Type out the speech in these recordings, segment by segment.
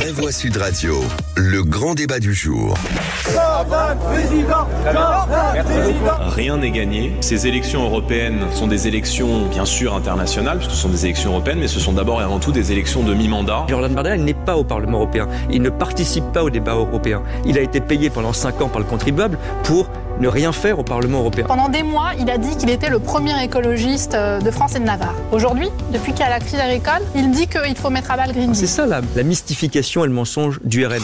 Vraie Voix Sud Radio, le grand débat du jour. Jordan, président, Jordan, président. Rien n'est gagné. Ces élections européennes sont des élections, bien sûr, internationales, puisque ce sont des élections européennes, mais ce sont d'abord et avant tout des élections de mi-mandat. Jordan Bardella, il n'est pas au Parlement européen. Il ne participe pas au débat européen. Il a été payé pendant 5 ans par le contribuable pour ne rien faire au Parlement européen. Pendant des mois, il a dit qu'il était le premier écologiste de France et de Navarre. Aujourd'hui, depuis qu'il y a la crise agricole, il dit qu'il faut mettre à bas le Green Deal. C'est ça la mystification et le mensonge du RN.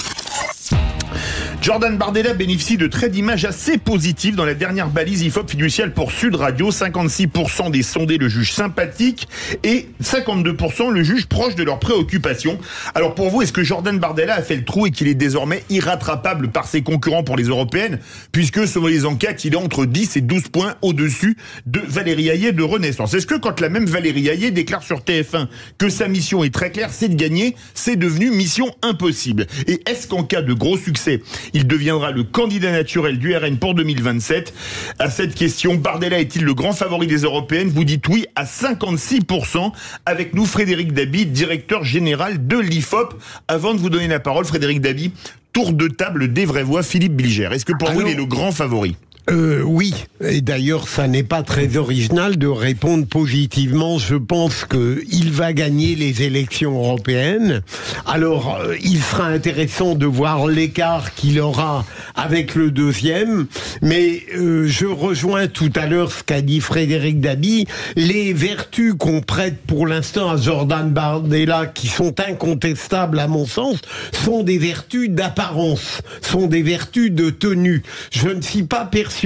Jordan Bardella bénéficie de traits d'image assez positifs dans la dernière balise IFOP fiduciale pour Sud Radio. 56% des sondés le jugent sympathique et 52% le jugent proche de leurs préoccupations. Alors pour vous, est-ce que Jordan Bardella a fait le trou et qu'il est désormais irrattrapable par ses concurrents pour les européennes, puisque selon les enquêtes, il est entre 10 et 12 points au-dessus de Valérie Hayet de Renaissance? Est-ce que quand la même Valérie Hayet déclare sur TF1 que sa mission est très claire, c'est de gagner, c'est devenu mission impossible? Et est-ce qu'en cas de gros succès, il deviendra le candidat naturel du RN pour 2027? À cette question, Bardella est-il le grand favori des européennes? Vous dites oui à 56%. Avec nous, Frédéric Dabi, directeur général de l'IFOP. Avant de vous donner la parole, Frédéric Dabi, tour de table des vraies voix, Philippe Bilger. Est-ce que pour vous, il est le grand favori? Oui, et d'ailleurs ça n'est pas très original de répondre positivement. Je pense qu'il va gagner les élections européennes. Alors il sera intéressant de voir l'écart qu'il aura avec le deuxième, mais je rejoins tout à l'heure ce qu'a dit Frédéric Dabi. Les vertus qu'on prête pour l'instant à Jordan Bardella, qui sont incontestables à mon sens, sont des vertus d'apparence, sont des vertus de tenue. Je ne suis pas persuadé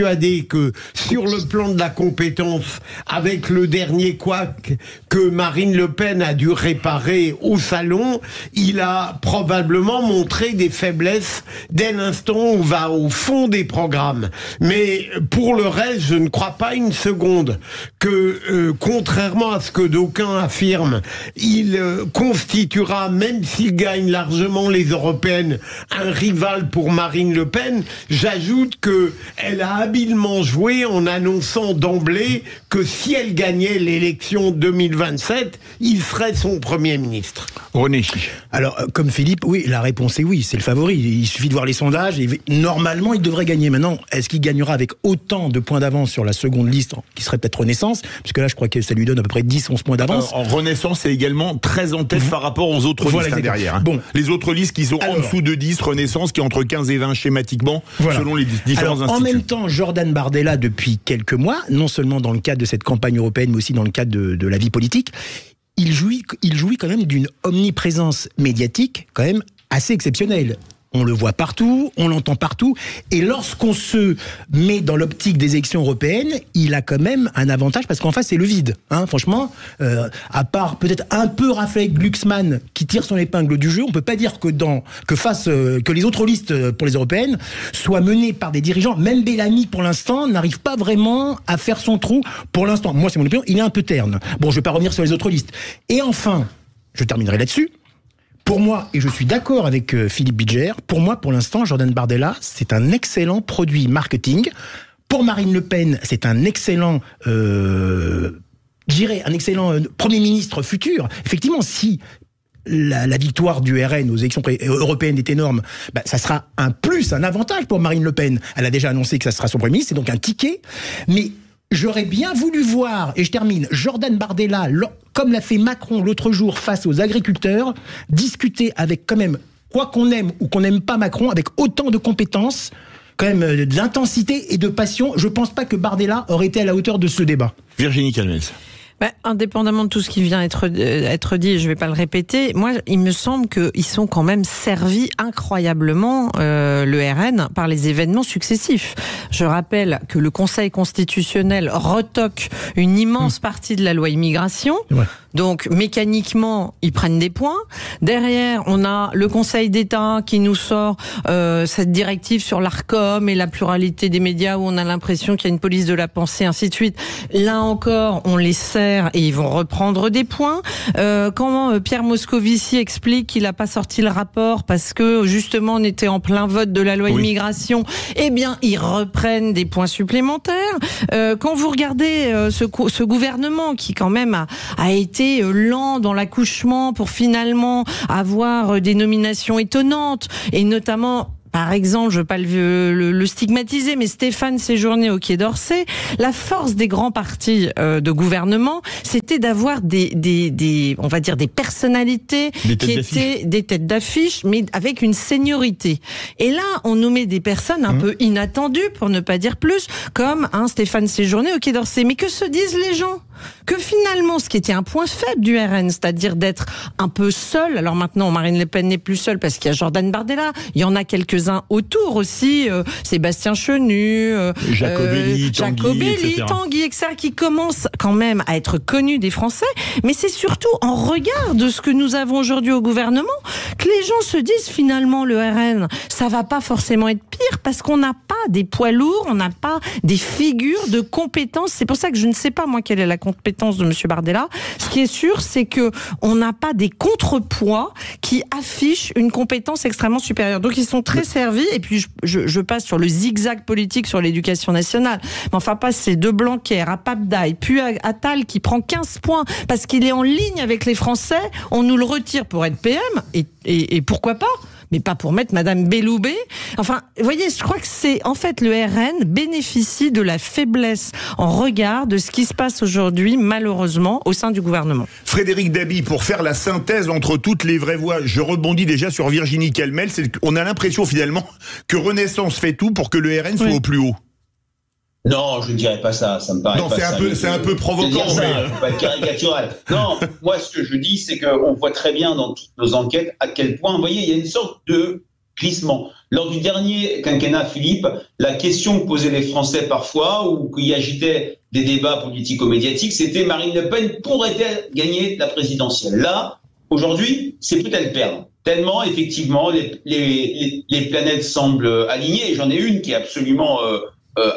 que sur le plan de la compétence, avec le dernier couac que Marine Le Pen a dû réparer au salon, il a probablement montré des faiblesses dès l'instant où on va au fond des programmes. Mais pour le reste, je ne crois pas une seconde que, contrairement à ce que d'aucuns affirment, il constituera, même s'il gagne largement les européennes, un rival pour Marine Le Pen. J'ajoute que elle a habilement joué en annonçant d'emblée que si elle gagnait l'élection 2027, il serait son Premier ministre. René. Alors, comme Philippe, oui, la réponse est oui, c'est le favori. Il suffit de voir les sondages et normalement, il devrait gagner. Maintenant, est-ce qu'il gagnera avec autant de points d'avance sur la seconde liste, qui serait peut-être Renaissance, puisque là, je crois que ça lui donne à peu près 10-11 points d'avance. En Renaissance, est également très en tête par rapport aux autres listes derrière. Bon. Les autres listes qui sont en dessous de 10, Renaissance qui est entre 15 et 20 schématiquement, selon les différents instituts. En même temps, Jordan Bardella, depuis quelques mois, non seulement dans le cadre de cette campagne européenne, mais aussi dans le cadre de la vie politique, il jouit quand même d'une omniprésence médiatique quand même assez exceptionnelle. On le voit partout, on l'entend partout, et lorsqu'on se met dans l'optique des élections européennes, il a quand même un avantage, parce qu'en face c'est le vide. Franchement, à part peut-être un peu Raphaël Glucksmann qui tire son épingle du jeu, on peut pas dire que les autres listes pour les européennes soient menées par des dirigeants. Même Bellamy, pour l'instant, n'arrive pas vraiment à faire son trou. Pour l'instant, moi c'est mon opinion, il est un peu terne. Bon, je vais pas revenir sur les autres listes. Et enfin, je terminerai là-dessus. Pour moi, et je suis d'accord avec Philippe Bilger, pour moi, pour l'instant, Jordan Bardella, c'est un excellent produit marketing. Pour Marine Le Pen, c'est un excellent, un excellent Premier ministre futur. Effectivement, si la victoire du RN aux élections européennes est énorme, ça sera un avantage pour Marine Le Pen. Elle a déjà annoncé que ça sera son Premier ministre, c'est donc un ticket. Mais j'aurais bien voulu voir, et je termine, Jordan Bardella, comme l'a fait Macron l'autre jour face aux agriculteurs, discuter avec quand même, quoi qu'on aime ou qu'on n'aime pas Macron, avec autant de compétences, quand même d'intensité et de passion. Je ne pense pas que Bardella aurait été à la hauteur de ce débat. Virginie Calmès. Indépendamment de tout ce qui vient être dit, je ne vais pas le répéter, moi, il me semble qu'ils sont quand même servis incroyablement, le RN, par les événements successifs. Je rappelle que le Conseil constitutionnel retoque une immense partie de la loi immigration. Ouais. Donc, mécaniquement, ils prennent des points. Derrière, on a le Conseil d'État qui nous sort cette directive sur l'ARCOM et la pluralité des médias, où on a l'impression qu'il y a une police de la pensée, ainsi de suite. Là encore, on les sert et ils vont reprendre des points. Quand Pierre Moscovici explique qu'il n'a pas sorti le rapport parce que, justement, on était en plein vote de la loi immigration, eh bien, ils reprennent des points supplémentaires. Quand vous regardez ce gouvernement qui, quand même, a été été lent dans l'accouchement pour finalement avoir des nominations étonnantes, et notamment... Par exemple, je ne veux pas le stigmatiser, mais Stéphane Séjourné au Quai d'Orsay, la force des grands partis de gouvernement, c'était d'avoir on va dire des personnalités qui étaient des têtes d'affiche, mais avec une seniorité. Et là, on nous met des personnes un peu inattendues, pour ne pas dire plus, comme un Stéphane Séjourné au Quai d'Orsay. Mais que se disent les gens ? Que finalement, ce qui était un point faible du RN, c'est-à-dire d'être un peu seul, alors maintenant Marine Le Pen n'est plus seule parce qu'il y a Jordan Bardella, il y en a quelques-uns autour aussi, Sébastien Chenu, Jacobelli, Tanguy, etc., qui commencent quand même à être connus des Français, mais c'est surtout en regard de ce que nous avons aujourd'hui au gouvernement que les gens se disent finalement le RN, ça va pas forcément être pire parce qu'on n'a pas des poids lourds, on n'a pas des figures de compétences. C'est pour ça que je ne sais pas moi quelle est la compétence de M. Bardella. Ce qui est sûr, c'est que on n'a pas des contrepoids qui affichent une compétence extrêmement supérieure. Donc ils sont très servis. Et puis je passe sur le zigzag politique sur l'éducation nationale. Mais enfin, passer de Blanquer à Pape Daye, puis à Attal qui prend 15 points parce qu'il est en ligne avec les Français, on nous le retire pour être PM, et pourquoi pas ? Mais pas pour mettre Madame Belloubet. Enfin, vous voyez, je crois que c'est, en fait, le RN bénéficie de la faiblesse en regard de ce qui se passe aujourd'hui, malheureusement, au sein du gouvernement. Frédéric Dabi, pour faire la synthèse entre toutes les vraies voix, je rebondis déjà sur Virginie Calmel, on a l'impression finalement que Renaissance fait tout pour que le RN soit au plus haut. Non, je ne dirais pas ça, ça me paraît non, pas ça. C'est un peu provoquant. Ça, faut pas être caricatural. Non, moi ce que je dis, c'est qu'on voit très bien dans toutes nos enquêtes à quel point, vous voyez, il y a une sorte de glissement. Lors du dernier quinquennat, Philippe, la question que posaient les Français parfois, ou qui agitait des débats politico-médiatiques, c'était Marine Le Pen pourrait-elle gagner la présidentielle ? Là, aujourd'hui, c'est peut-être perdre. Tellement, effectivement, les planètes semblent alignées, et j'en ai une qui est absolument...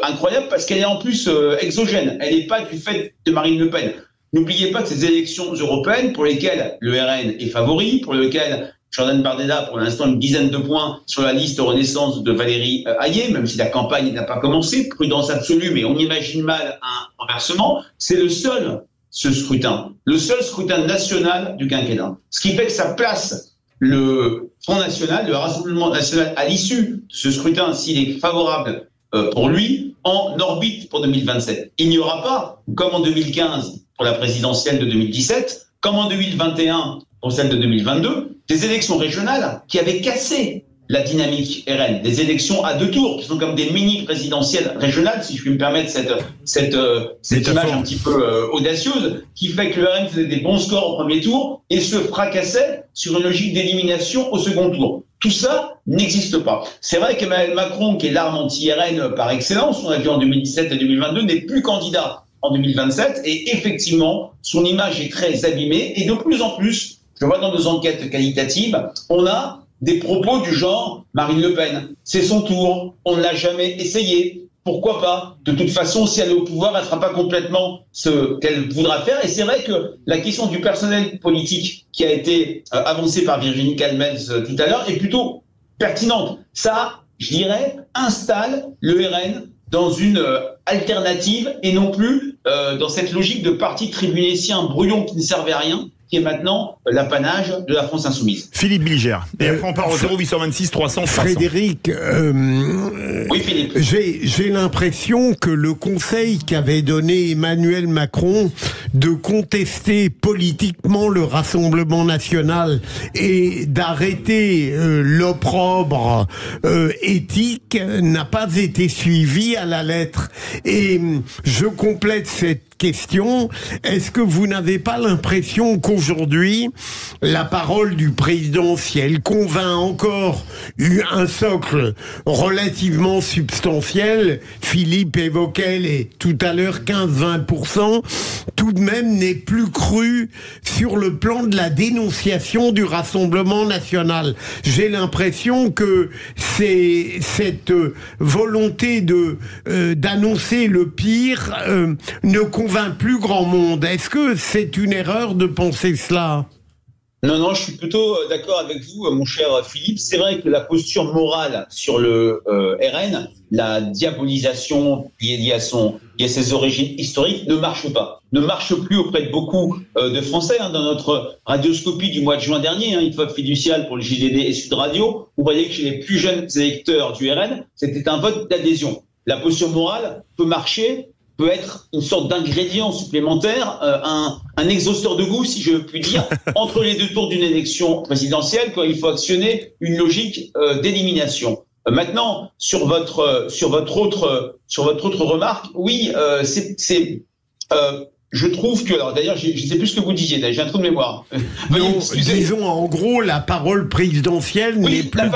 incroyable parce qu'elle est en plus exogène. Elle n'est pas du fait de Marine Le Pen. N'oubliez pas que ces élections européennes pour lesquelles le RN est favori, pour lesquelles Jordan Bardella pour l'instant une dizaine de points sur la liste Renaissance de Valérie Hayé, même si la campagne n'a pas commencé, prudence absolue, mais on imagine mal un renversement, c'est le seul scrutin national du quinquennat. Ce qui fait que ça place le Front National, le Rassemblement National à l'issue de ce scrutin, s'il est favorable pour lui, en orbite pour 2027. Il n'y aura pas, comme en 2015 pour la présidentielle de 2017, comme en 2021 pour celle de 2022, des élections régionales qui avaient cassé la dynamique RN, des élections à 2 tours, qui sont comme des mini-présidentielles régionales, si je puis me permettre cette image un petit peu audacieuse, qui fait que le RN faisait des bons scores au premier tour et se fracassait sur une logique d'élimination au second tour. Tout ça n'existe pas. C'est vrai qu'Emmanuel Macron, qui est l'arme anti-RN par excellence, on l'a vu en 2017 et 2022, n'est plus candidat en 2027, et effectivement, son image est très abîmée, et de plus en plus, je vois dans nos enquêtes qualitatives, on a des propos du genre Marine Le Pen, c'est son tour, on ne l'a jamais essayé, pourquoi pas ? De toute façon, si elle est au pouvoir, elle ne fera pas complètement ce qu'elle voudra faire. Et c'est vrai que la question du personnel politique qui a été avancée par Virginie Calmel tout à l'heure est plutôt pertinente. Ça, je dirais, installe le RN dans une alternative et non plus dans cette logique de parti tribunétien brouillon qui ne servait à rien, qui est maintenant l'apanage de la France insoumise. Philippe Bilger. Et après on part au 0826 300 300. Frédéric, oui, Philippe. J'ai l'impression que le conseil qu'avait donné Emmanuel Macron de contester politiquement le Rassemblement national et d'arrêter l'opprobre éthique n'a pas été suivi à la lettre. Et je complète cette question. Est-ce que vous n'avez pas l'impression qu'aujourd'hui, la parole du président, si elle convainc encore un socle relativement substantiel, Philippe évoquait tout à l'heure 15-20%, tout de même n'est plus cru sur le plan de la dénonciation du Rassemblement national. J'ai l'impression que c'est cette volonté d'annoncer le pire ne convainc plus grand monde. Est-ce que c'est une erreur de penser cela ? Non, je suis plutôt d'accord avec vous, mon cher Philippe. C'est vrai que la posture morale sur le RN la diabolisation liée à ses origines historiques ne marche pas. Ne marche plus auprès de beaucoup de Français. Dans notre radioscopie du mois de juin dernier, IFOP fiducial pour le JDD et Sud Radio, vous voyez que chez les plus jeunes électeurs du RN, c'était un vote d'adhésion. La posture morale peut marcher, peut être une sorte d'ingrédient supplémentaire, un exhausteur de goût, si je puis dire, entre les deux tours d'une élection présidentielle, quand il faut actionner une logique d'élimination. Maintenant, sur votre autre remarque, oui, je trouve que, alors d'ailleurs, je ne sais plus ce que vous disiez, j'ai un trou de mémoire. Disons en gros, la parole présidentielle n'est plus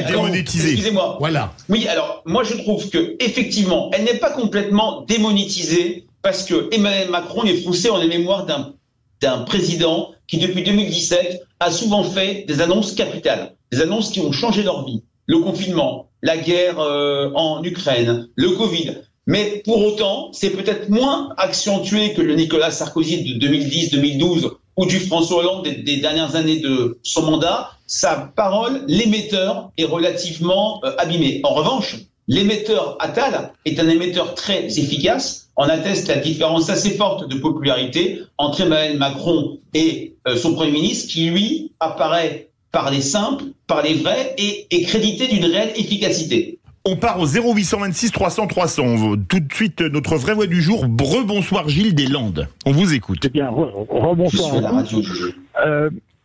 démonétisée. Excusez-moi. Voilà. Oui, alors moi je trouve que effectivement, elle n'est pas complètement démonétisée parce que Emmanuel Macron, les Français ont la mémoire d'un président qui depuis 2017 a souvent fait des annonces capitales, des annonces qui ont changé leur vie. Le confinement, la guerre en Ukraine, le Covid. Mais pour autant, c'est peut-être moins accentué que le Nicolas Sarkozy de 2010-2012 ou du François Hollande des dernières années de son mandat. Sa parole, l'émetteur, est relativement abîmé. En revanche, l'émetteur Attal est un émetteur très efficace. On atteste la différence assez forte de popularité entre Emmanuel Macron et son Premier ministre qui, lui, apparaît par les simples, par les vrais et est crédité d'une réelle efficacité. On part au 0826 300 300. Tout de suite, notre vraie voix du jour. Rebonsoir Gilles des Landes. On vous écoute. Eh bien, rebonsoir.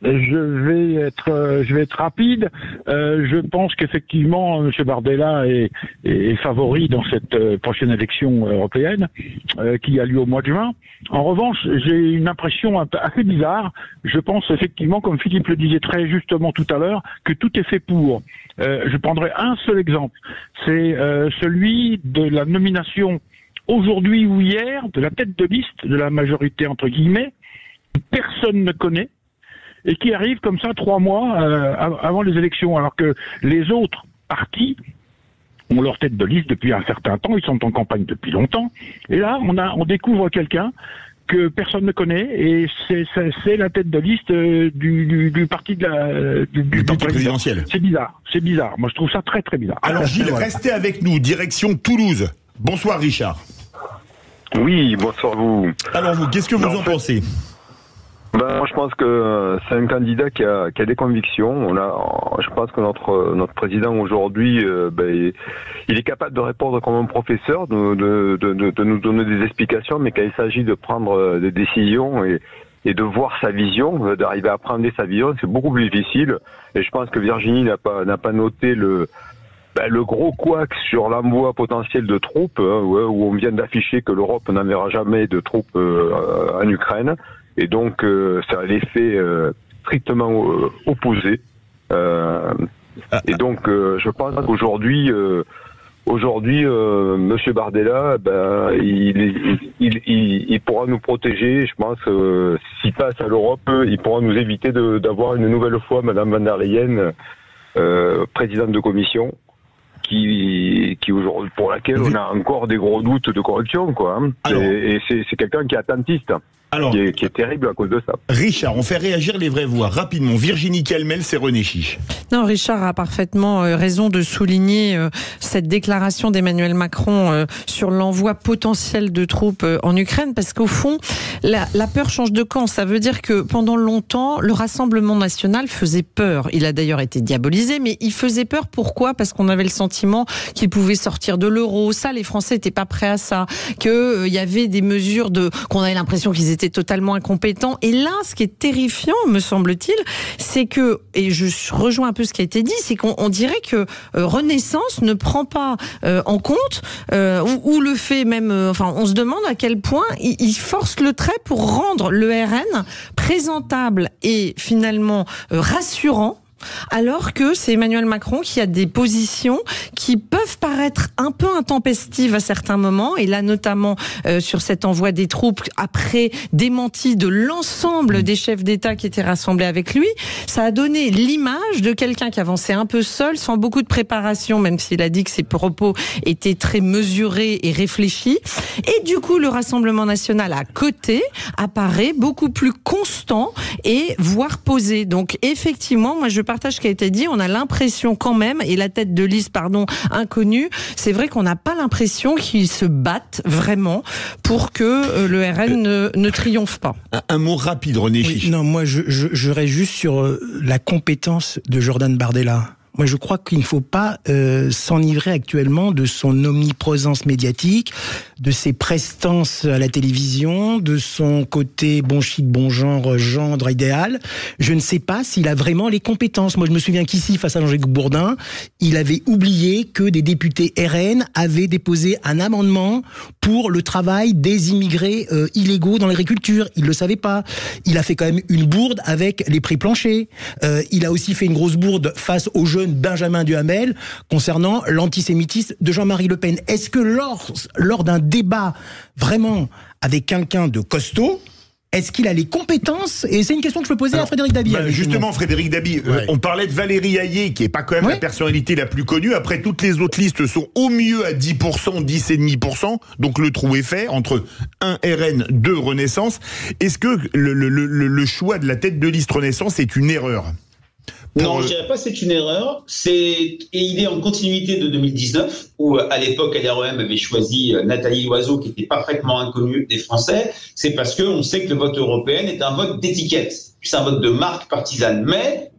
Je vais être rapide. Je pense qu'effectivement, M. Bardella est favori dans cette prochaine élection européenne qui a lieu au mois de juin. En revanche, j'ai une impression assez bizarre. Je pense effectivement, comme Philippe le disait très justement tout à l'heure, que tout est fait pour. Je prendrai un seul exemple. C'est celui de la nomination aujourd'hui ou hier de la tête de liste de la majorité entre guillemets. Personne ne connaît. Et qui arrive comme ça 3 mois avant les élections, alors que les autres partis ont leur tête de liste depuis un certain temps, ils sont en campagne depuis longtemps, et là on découvre quelqu'un que personne ne connaît, et c'est la tête de liste du parti du parti présidentiel. C'est bizarre, moi je trouve ça très très bizarre. Alors Gilles, restez avec nous, direction Toulouse. Bonsoir Richard. Oui, bonsoir vous. Alors vous, qu'est-ce que vous en pensez ? Moi, je pense que c'est un candidat qui a des convictions. Je pense que notre président aujourd'hui, il est capable de répondre comme un professeur, de nous donner des explications, mais quand il s'agit de prendre des décisions et de voir sa vision, d'arriver à appréhender sa vision, c'est beaucoup plus difficile. Et je pense que Virginie n'a pas noté le gros couac sur l'envoi potentiel de troupes, où on vient d'afficher que l'Europe n'enverra jamais de troupes en Ukraine. Et donc, ça a l'effet strictement opposé. Et donc, je pense qu'aujourd'hui, Monsieur Bardella, il pourra nous protéger. Je pense s'il passe à l'Europe, il pourra nous éviter d'avoir une nouvelle fois Madame van der Leyen, présidente de commission, qui aujourd'hui, pour laquelle on a encore des gros doutes de corruption, quoi. Et c'est quelqu'un qui est attentiste. Alors, qui est terrible à cause de ça. Richard, on fait réagir les vraies voix rapidement. Virginie Calmel, c'est René Chiche. Non, Richard a parfaitement raison de souligner cette déclaration d'Emmanuel Macron sur l'envoi potentiel de troupes en Ukraine, parce qu'au fond, la peur change de camp. Ça veut dire que pendant longtemps, le Rassemblement national faisait peur. Il a d'ailleurs été diabolisé, mais il faisait peur. Pourquoi ? Parce qu'on avait le sentiment qu'il pouvait sortir de l'euro. Ça, les Français n'étaient pas prêts à ça. Qu'il y avait des mesures qu'on avait l'impression qu'ils étaient totalement incompétents. Et là, ce qui est terrifiant, me semble-t-il, c'est que, et je rejoins un peu ce qui a été dit, c'est qu'on dirait que Renaissance ne prend pas en compte, ou le fait même, on se demande à quel point il force le trait pour rendre le RN présentable et finalement rassurant, alors que c'est Emmanuel Macron qui a des positions qui peuvent paraître un peu intempestives à certains moments, et là notamment sur cet envoi des troupes après démenti de l'ensemble des chefs d'État qui étaient rassemblés avec lui. Ça a donné l'image de quelqu'un qui avançait un peu seul, sans beaucoup de préparation, même s'il a dit que ses propos étaient très mesurés et réfléchis. Et du coup, le Rassemblement national à côté apparaît beaucoup plus constant et voire posé. Donc effectivement, moi je partage ce qui a été dit. On a l'impression quand même, et la tête de liste, inconnue, c'est vrai qu'on n'a pas l'impression qu'ils se battent vraiment pour que le RN ne triomphe pas. Un mot rapide, René Chiche. Oui, non, moi, je reste juste sur la compétence de Jordan Bardella. Moi, je crois qu'il ne faut pas s'enivrer actuellement de son omniprésence médiatique, de ses prestances à la télévision, de son côté bon chic, bon genre, gendre idéal. Je ne sais pas s'il a vraiment les compétences. Moi, je me souviens qu'ici, face à Jean-Jacques Bourdin, il avait oublié que des députés RN avaient déposé un amendement pour le travail des immigrés illégaux dans l'agriculture. Il ne le savait pas. Il a fait quand même une bourde avec les prix planchers. Il a aussi fait une grosse bourde face aux jeunes Benjamin Duhamel concernant l'antisémitisme de Jean-Marie Le Pen. Est-ce que lors d'un débat vraiment avec quelqu'un de costaud, est-ce qu'il a les compétences? Et c'est une question que je peux poser à Frédéric Dabi. Justement, Frédéric Dabi, on parlait de Valérie Hayé, qui n'est pas quand même la personnalité la plus connue. Après, toutes les autres listes sont au mieux à 10%, 10,5%. Donc le trou est fait entre 1 RN, 2 Renaissance. Est-ce que le choix de la tête de liste Renaissance est une erreur? Non, je dirais pas c'est une erreur. Et il est en continuité de 2019, où à l'époque LREM avait choisi Nathalie Loiseau, qui était parfaitement inconnue des Français. C'est parce qu'on sait que le vote européen est un vote d'étiquette. C'est un vote de marque partisane.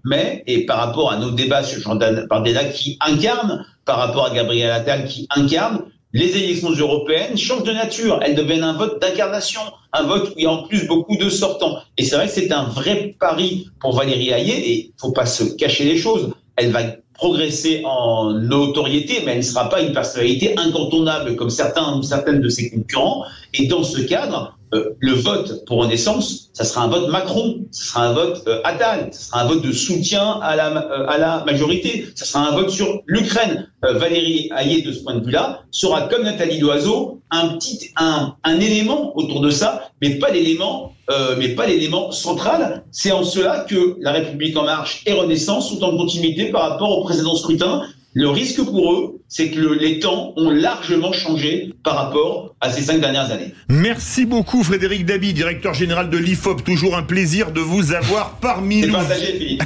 Mais, et par rapport à nos débats sur Jordan Bardella qui incarne, par rapport à Gabriel Attal qui incarne, les élections européennes changent de nature. Elles deviennent un vote d'incarnation, un vote où il y a en plus beaucoup de sortants. Et c'est vrai que c'est un vrai pari pour Valérie Hayé, et il ne faut pas se cacher les choses. Elle va progresser en notoriété, mais elle ne sera pas une personnalité incontournable comme certains ou certaines de ses concurrents. Et dans ce cadre, le vote pour Renaissance, ça sera un vote Macron, ça sera un vote Attal, ça sera un vote de soutien à la majorité, ça sera un vote sur l'Ukraine. Valérie Hayé, de ce point de vue-là, sera comme Nathalie Loiseau un élément autour de ça, mais pas l'élément central. C'est en cela que La République En Marche et Renaissance sont en continuité par rapport au précédent scrutin. Le risque pour eux, c'est que les temps ont largement changé par rapport à ces 5 dernières années. Merci beaucoup Frédéric Dabi, directeur général de l'IFOP. Toujours un plaisir de vous avoir parmi nous. Partagé, Philippe.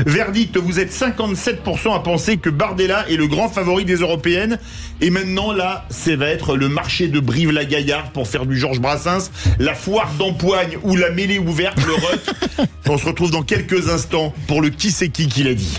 Verdict, vous êtes 57% à penser que Bardella est le grand favori des européennes. Et maintenant, là, ça va être le marché de Brive-la-Gaillarde pour faire du Georges Brassens, la foire d'Empoigne ou la mêlée ouverte, le RUT. On se retrouve dans quelques instants pour le qui c'est qui l'a dit.